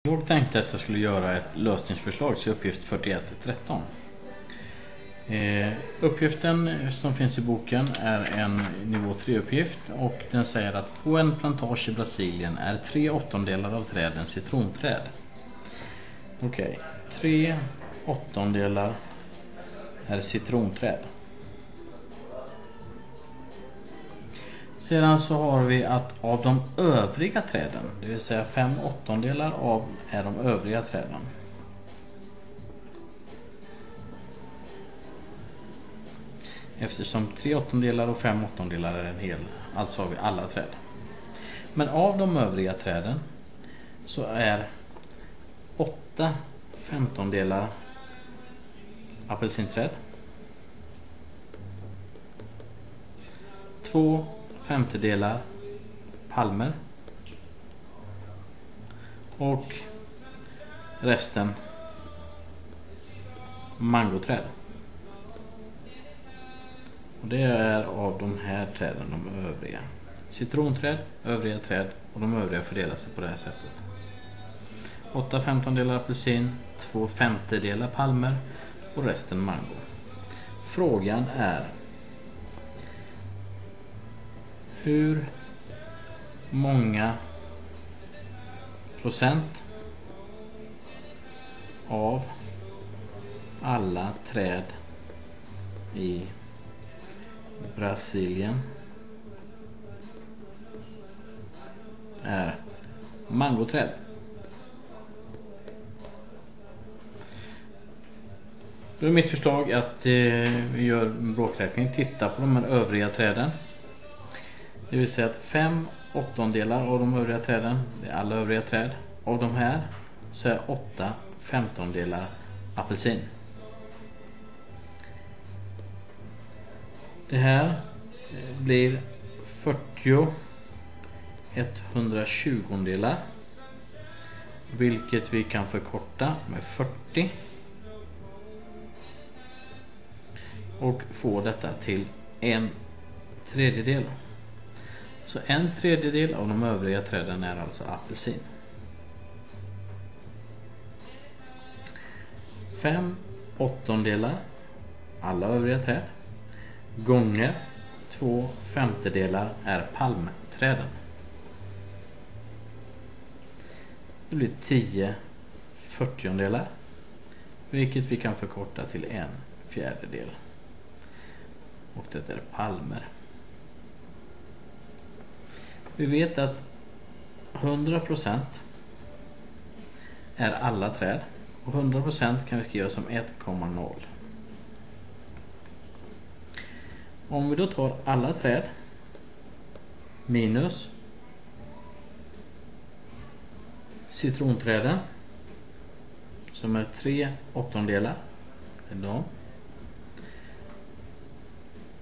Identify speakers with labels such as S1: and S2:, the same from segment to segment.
S1: Jag tänkte att jag skulle göra ett lösningsförslag till uppgift 41.13. Uppgiften som finns i boken är en nivå 3-uppgift och den säger att på en plantage i Brasilien är 3/8 av träden citronträd. Okej, 3/8 är citronträd. Sedan så har vi att av de övriga träden, det vill säga 5/8 av är de övriga träden. Eftersom 3/8 och 5/8 är en hel, alltså har vi alla träd. Men av de övriga träden så är 8/15 apelsinträd, 2/5 palmer och resten mangoträd. Och det är av de här träden de övriga. Citronträd, övriga träd och de övriga fördelar sig på det här sättet. 8/15 apelsin, 2/5 palmer och resten mango. Frågan är: hur många procent av alla träd i Brasilien är mangoträd? Då är mitt förslag att vi gör en bråkräkning. Titta på de här övriga träden. Det vill säga att 5/8 av de övriga träden, det är alla övriga träd. Av de här så är 8/15 apelsin. Det här blir 40/120, vilket vi kan förkorta med 40 och få detta till 1/3. Så 1/3 av de övriga träden är alltså apelsin. 5/8 alla övriga träd gånger 2/5 är palmträden. Det blir 10/40, vilket vi kan förkorta till 1/4. Och det är palmer. Vi vet att 100% är alla träd och 100% kan vi skriva som 1,0. Om vi då tar alla träd minus citronträden som är 3/8 är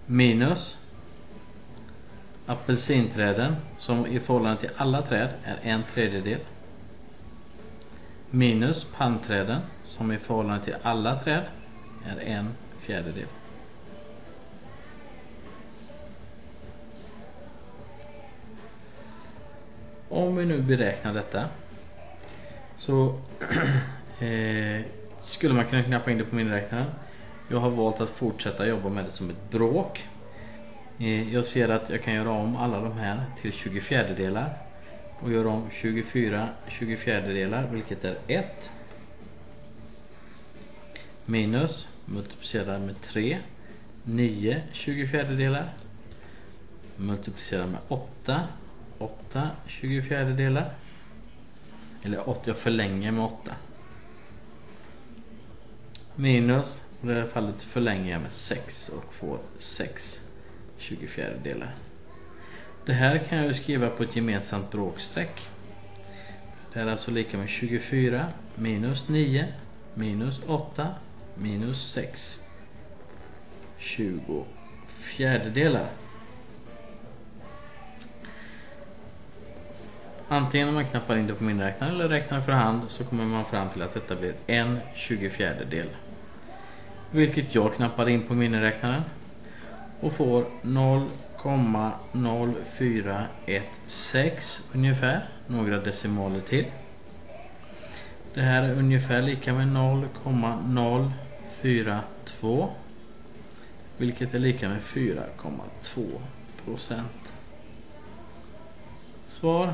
S1: minus apelsinträden som i förhållande till alla träd är 1/3 minus palmträden som i förhållande till alla träd är 1/4. Om vi nu beräknar detta så skulle man kunna knappa in det på miniräknaren. Jag har valt att fortsätta jobba med det som ett bråk. Jag ser att jag kan göra om alla de här till 24 och göra om 24 24, vilket är 1 minus multiplicera med 3 9 24 multiplicera med 8 8 24, eller 8, jag förlänger med 8 minus, i det här fallet förlänger jag med 6 och får 6 24. Det här kan jag skriva på ett gemensamt bråksträck. Det är alltså lika med 24 minus 9 minus 8 minus 6 24. Antingen om man knappar in det på miniräknaren eller räknar för hand så kommer man fram till att detta blir 1/24, vilket jag knappar in på miniräknaren och får 0,0416 ungefär, några decimaler till. Det här är ungefär lika med 0,042, vilket är lika med 4,2%. Svar: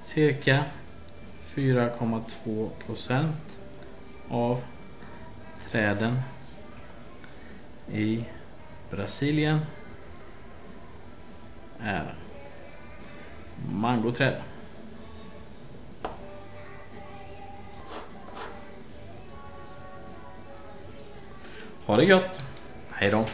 S1: cirka 4,2% av träden i Brasilien är mangoträd. Ha det gött. Hej då.